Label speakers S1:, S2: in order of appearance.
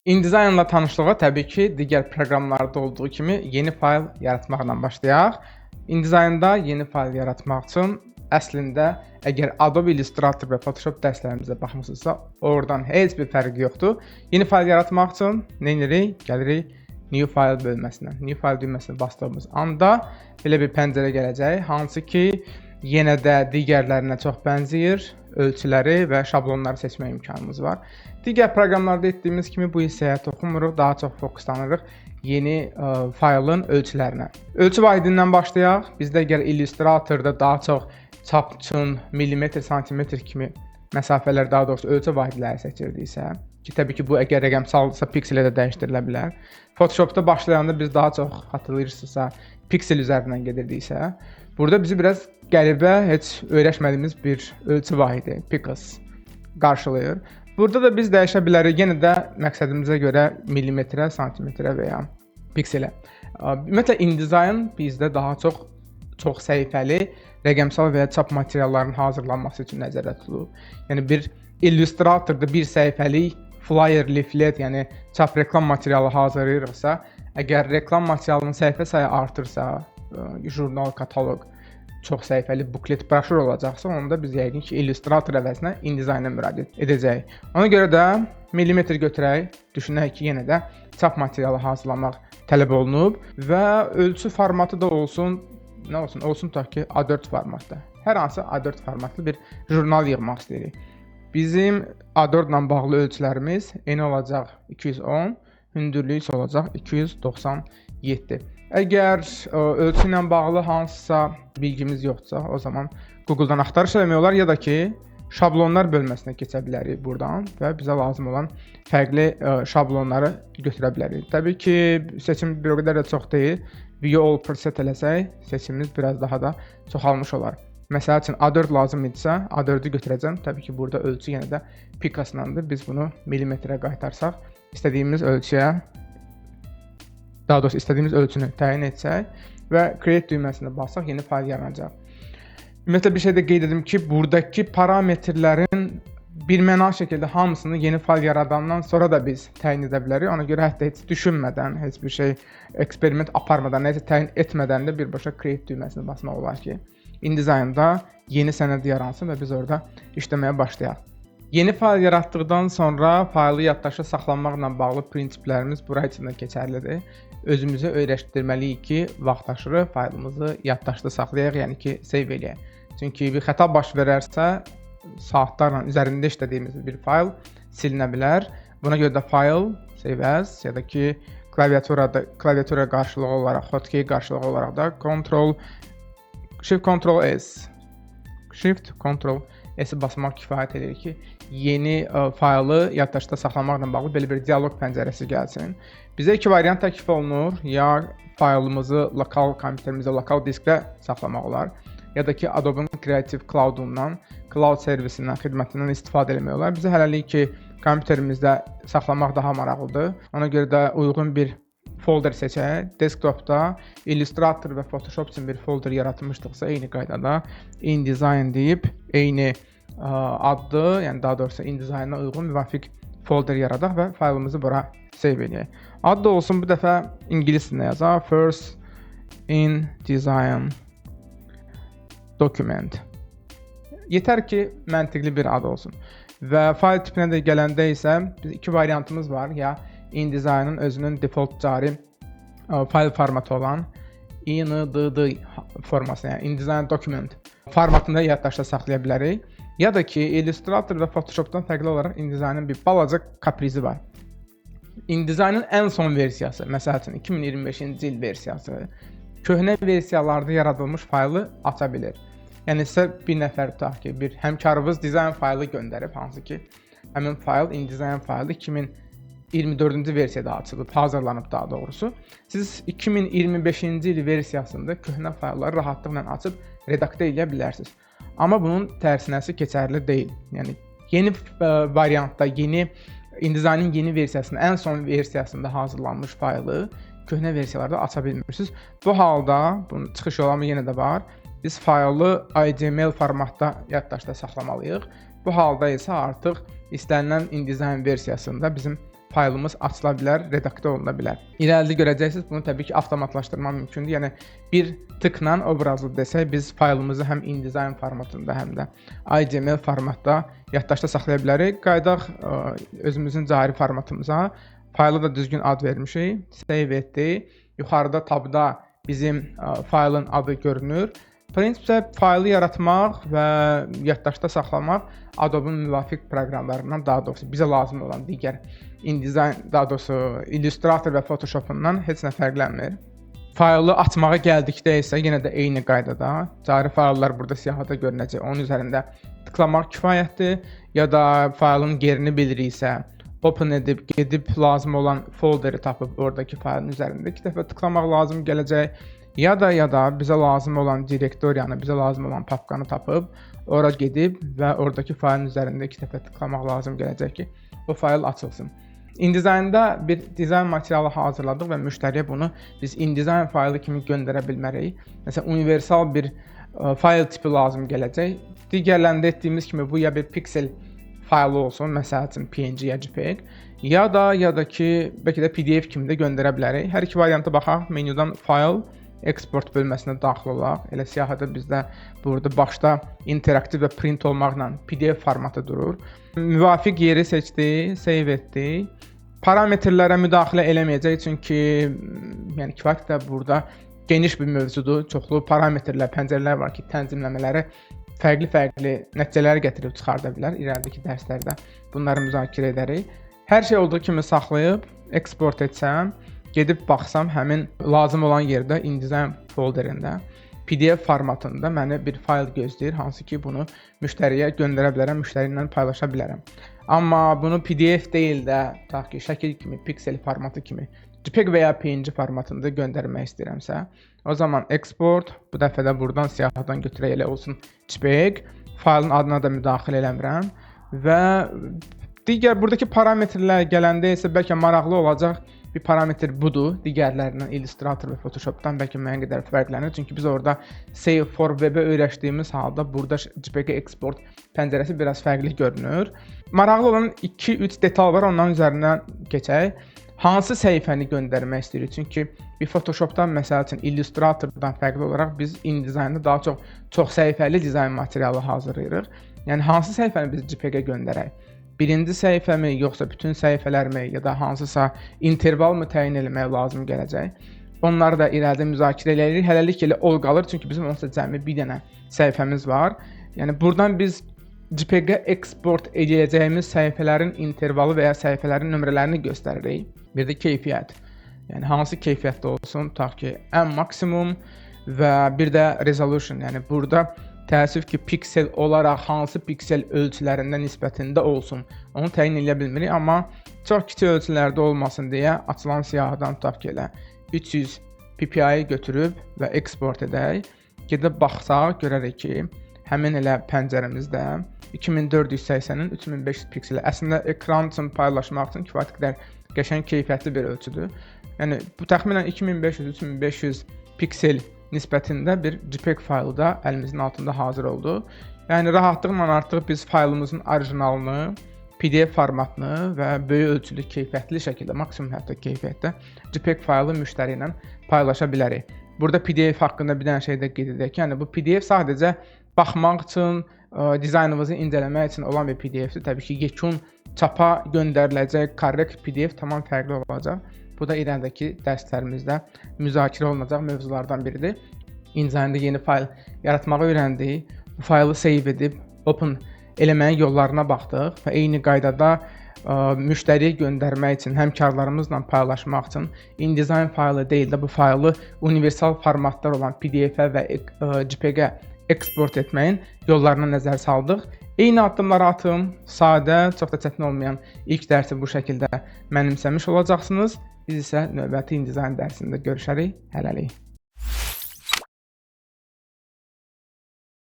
S1: InDesign'la tanışlığa təbii ki, digər proqramlarda olduğu kimi yeni fayl yaratmaqla başlayaq. InDesign'da yeni fayl yaratmaq üçün əslində əgər Adobe Illustrator və Photoshop dərslərimizə baxmısınızsa, oradan heç bir fərqi yoxdur. Yeni fayl yaratmaq üçün nə edirik? Gəlirik New File bölməsinə. New File düyməsini bastığımız anda belə bir pəncərə gələcək, hansı ki, yenə də digərlərinə çox bənzəyir. Ölçüləri və şablonları seçmə imkanımız var. Digər proqramlarda etdiyimiz kimi bu hissəyə toxunmuruq, daha çox fokuslanırıq yeni faylın ölçülərinə. Ölçü vahidindən başlayaq. Bizdə əgər Illustratorda daha çox çap üçün millimetr, santimetr kimi məsafələr, daha doğrusu ölçü vahidləri seçirdiksə, ki təbii ki bu əgər rəqəmsaldısa pikselə də dəyişdirilə bilər. Photoshopda başlayanda biz daha çox hatırlayırsınızsa piksel üzərindən gedirdiksə, burada bizi biraz qəribə, heç öyrəşmədiyimiz bir ölçü vahidi, pixels qarşılayır. Burada da biz dəyişə bilərik, yenə də məqsədimizə görə millimetrə, santimetrə və ya pikselə. Ümumiyyətlə InDesign bizdə daha çox səhifəli rəqəmsal və ya çap materiallarının hazırlanması üçün nəzərdə tutulur. Yəni bir Illustratorda bir səhifəlik flyer, leaflet, yəni çap reklam materialı hazırlayırıqsa, əgər reklam materialının səhifə sayı artırsa, jurnal, kataloq, çox səhifəli buklet, broşur olacaqsa, onda biz yəqin ki, Illustrator əvəzinə InDesign'a müraciət edəcəyik. Ona görə də millimetr götürək, düşünək ki, yenə də çap materialı hazırlamaq tələb olunub və ölçü formatı da olsun, nə olsun? Olsun tutaq ki, A4 formatda. Hər hansı A4 formatlı bir jurnal yığmaq istəyirik. Bizim A4 ilə bağlı ölçülərimiz eni olacaq 210, hündürlüyü isə olacaq 297. Əgər ölçü ilə bağlı hansısa bilgimiz yoxdursa, o zaman Google-dan axtarış eləmək olar ya da ki, şablonlar bölməsinə keçə bilərik buradan və bizə lazım olan fərqli şablonları götürə bilərik. Təbii ki, seçim bir o qədər də çox deyil. View All preset eləsək, seçimimiz biraz daha da çoxalmış olar. Məsəl üçün A4 lazım idisə, A4-ü götürəcəm. Təbii ki, burada ölçü yenə də pikaslandır. Biz bunu millimetrə qaytarsaq, istədiyimiz ölçüyə, daha doğrusu istədiyimiz ölçünü təyin etsək və Create düyməsində bassaq, yeni fayl yaranacaq. Ümumiyyətlə bir şey də qeyd edim ki, buradakı parametrlərin birməna şəkildə hamısını yeni fayl yaradandan sonra da biz təyin edə bilərik. Ona görə hətta heç düşünmədən, heç bir şey eksperiment aparmadan, nəsə təyin etmədən də birbaşa Create düyməsini basmaq olar ki, InDesign'da yeni sənəd yaransın və biz orada işləməyə başlayaq. Yeni fayl yaratdıqdan sonra faylı yaddaşda saxlanmaqla bağlı prinsiplərimiz bura üçün də keçərlidir. Özümüzü öyrəşdirməliyik ki, vaxtaşırı faylımızı yaddaşda saxlayaq, yəni ki, save eləyək. Çünki bir xəta baş verərsə, saatlarla üzərində işlədiyimiz bir fayl silinə bilər. Buna görə də file, save as, ya da ki, klaviatura qarşılığı olaraq, hotkey qarşılığı olaraq da Shift Ctrl S basmaq kifayət edir ki, yeni faylı yaddaşda saxlamaqla bağlı belə bir dialoq pəncərəsi gəlsin. Bizə iki variant təklif olunur. Ya faylımızı lokal kompüterimizdə, lokal diskdə saxlamaq olar, ya da ki, Adobe Creative Cloud-undan, Cloud servisindən, xidmətindən istifadə etmək olar. Bizə hələlik ki, kompüterimizdə saxlamaq daha maraqlıdır. Ona görə də uyğun bir folder seçək. Desktopda Illustrator və Photoshop üçün bir folder yaratmışdıqsa, eyni qaydada InDesign deyib, eyni adlı, yəni daha doğrusu InDesign'a uyğun müvafiq folder yaradaq və faylımızı bura save edək. Adı da olsun bu dəfə ingilis dilində yazaq. First InDesign document. Yetər ki, məntiqli bir adı olsun. Və fayl tipinə də gələndə isə biz iki variantımız var. Ya InDesign'ın özünün default cari fayl formatı olan INDD formasını, yəni InDesign document formatında yaddaşda saxlaya bilərik. Ya da ki, Illustrator və Photoshopdan fərqli olaraq InDesign'ın bir balaca kaprizi var. InDesign'ın ən son versiyası, məsəl üçün 2025-ci il versiyası, köhnə versiyalarda yaradılmış faylı aça bilir. Yəni sizə bir nəfər tutaq ki, bir həmkarınız dizayn faylı göndərib, hansı ki, həmin fayl InDesign faylı 2024-cü versiyada açılıb, hazırlanıb daha doğrusu. Siz 2025-ci il versiyasında köhnə faylları rahatlıqla açıb redaktə edə bilərsiniz. Amma bunun tərsinəsi keçərli deyil. Yəni yeni variantda, InDesign'ın yeni versiyasının, ən son versiyasında hazırlanmış faylı köhnə versiyalarda aça bilmirsiniz. Bu halda, bunun çıxış yolu yenə də var. Biz faylı IDML formatda yaddaşda saxlamalıyıq. Bu halda isə artıq istənilən InDesign versiyasında bizim faylımız açıla bilər, redaktə oluna bilər. İrəlidə görəcəksiniz, bunu təbii ki, avtomatlaşdırmaq mümkündür. Yəni bir tıkla obrazlı desək, biz faylımızı həm InDesign formatında, həm də ICML formatda yaddaşda saxlaya bilərik. Qayıdaq özümüzün cari formatımıza. Fayla da düzgün ad vermişik. Save etdik. Yuxarıda tabda bizim faylın adı görünür. Prinsip isə faylı yaratmaq və yaddaşda saxlamaq Adobe-nun müvafiq proqramlarından, daha doğrusu bizə lazım olan digər InDesign, daha doğrusu Illustrator və Photoshop-undan heç nə fərqlənmir. Faylı açmağa gəldikdə isə yenə də eyni qaydada cari fayllar burada siyahıda görünəcək. Onun üzərində tıklamaq kifayətdir. Ya da faylın yerini biliriksə, open edib, gedib lazım olan folderi tapıb oradakı faylın üzərində 2 dəfə tıklamaq lazım gələcək. Ya da bizə lazım olan direktoriyanı, bizə lazım olan papkanı tapıb, ora gedib və oradakı faylın üzərində 2 dəfə tıklamaq lazım gələcək ki, o fayl açılsın. InDesign'da bir dizayn materialı hazırladıq və müştəriyə bunu biz InDesign faylı kimi göndərə bilmərik. Məsələn, universal bir fayl tipi lazım gələcək. Digərlərində etdiyimiz kimi bu ya bir piksel faylı olsun, məsəl üçün PNG ya JPEG, ya da ki, bəlkə də PDF kimi də göndərə bilərik. Hər iki varianta baxaq, menyudan fayl, export bölməsinə daxil olaq. Elə siyahıda bizdə burada başda interaktiv və print olmaqla PDF formatı durur. Müvafiq yeri seçdik, save etdik. Parametrlərə müdaxilə eləməyəcək, çünki yəni kifayət də burada geniş bir mövzudur. Çoxlu parametrlər, pəncərələr var ki, tənzimləmələri fərqli nəticələri gətirib çıxarda bilər. İrəlidəki dərslərdə bunları müzakirə edərik. Hər şey olduğu kimi saxlayıb eksport etsəm, gedib baxsam həmin lazım olan yerdə InDesign folderində PDF formatında mənə bir fayl gözləyir, hansı ki bunu müştəriyə göndərə bilərəm, müştəri ilə paylaşa bilərəm. Amma bunu PDF deyil də, tutaq ki, şəkil kimi, piksel formatı kimi, JPEG və ya PNG formatında göndərmək istəyirəmsə, o zaman export, bu dəfə də buradan siyahıdan götürək elə olsun JPEG, faylın adına da müdaxilə eləmirəm və digər buradakı parametrlər gələndə isə bəlkə maraqlı olacaq bir parametr budur. Digərlərindən Illustrator və Photoshopdan bəlkə müəyyən qədər fərqlənir. Çünki biz orada Save for Web-ə öyrəşdiyimiz halda burada JPEG export pəncərəsi biraz fərqli görünür. Maraqlı olan 2-3 detal var, onların üzərindən keçək. Hansı səhifəni göndərmək istəyirik? Çünki bir Photoshopdan, məsəl üçün Illustratordan fərqli olaraq biz InDesign'da daha çox səhifəli dizayn materialı hazırlayırıq. Yəni hansı səhifəni biz JPEG-ə göndərək? Birinci səhifəmi, yoxsa bütün səhifələrmi, ya da hansısa interval mı təyin etmək lazım gələcək? Onları da irəlidə müzakirə edirik. Hələlik elə ol qalır, çünki bizim onsuz cəmi bir dənə səhifəmiz var. Yəni buradan biz JPEG-ə eksport edəcəyimiz səhifələrin intervalı və ya səhifələrin nömrələrini göstəririk. Bir də keyfiyyət. Yəni hansı keyfiyyətdə olsun, tutaq ki, ən maksimum və bir də resolution. Yəni burada təəssüf ki, piksel olaraq hansı piksel ölçülərində nisbətində olsun, onu təyin edə bilmirik, amma çox kiçik ölçülərdə olmasın deyə açılan siyahıdan tutaq ki, elə 300 ppi götürüb və eksport edək. Gedib baxsaq, görərik ki, həmin elə pəncərəmizdə 2480-in 3500 pikseli. Əslində ekran üçün paylaşmaq üçün kifayət qədər qəşəng keyfiyyətli bir ölçüdür. Yəni bu təxminən 2500-3500 piksel nisbətində bir JPEG faylı da əlimizin altında hazır oldu. Yəni rahatlıqla artıq biz faylımızın orijinalını, PDF formatını və böyük ölçülü keyfiyyətli şəkildə, maksimum hətta keyfiyyətdə JPEG faylı müştəri ilə paylaşa bilərik. Burada PDF haqqında bir dənə şey də qeyd edək ki, yəni bu PDF sadəcə baxmaq üçün, dizaynımızı incələmək üçün olan bir PDF-dir. Təbii ki, yekun çapa göndəriləcək korrekt PDF tamam fərqli olacaq. Bu da irəlidəki dərslərimizdə müzakirə olunacaq mövzulardan biridir. InDesign'da yeni fayl yaratmağı öyrəndik. Bu faylı save edib open eləməyin yollarına baxdıq və eyni qaydada müştəriyə göndərmək üçün, həmkarlarımızla paylaşmaq üçün InDesign faylı deyil də bu faylı universal formatlar olan PDF-ə və JPEG-ə eksport etməyin yollarına nəzər saldıq. Eyni addımları atım, sadə, çox da çətin olmayan ilk dərsi bu şəkildə mənimsəmiş olacaqsınız. Biz isə növbəti InDesign dərsində görüşərik. Hələlik.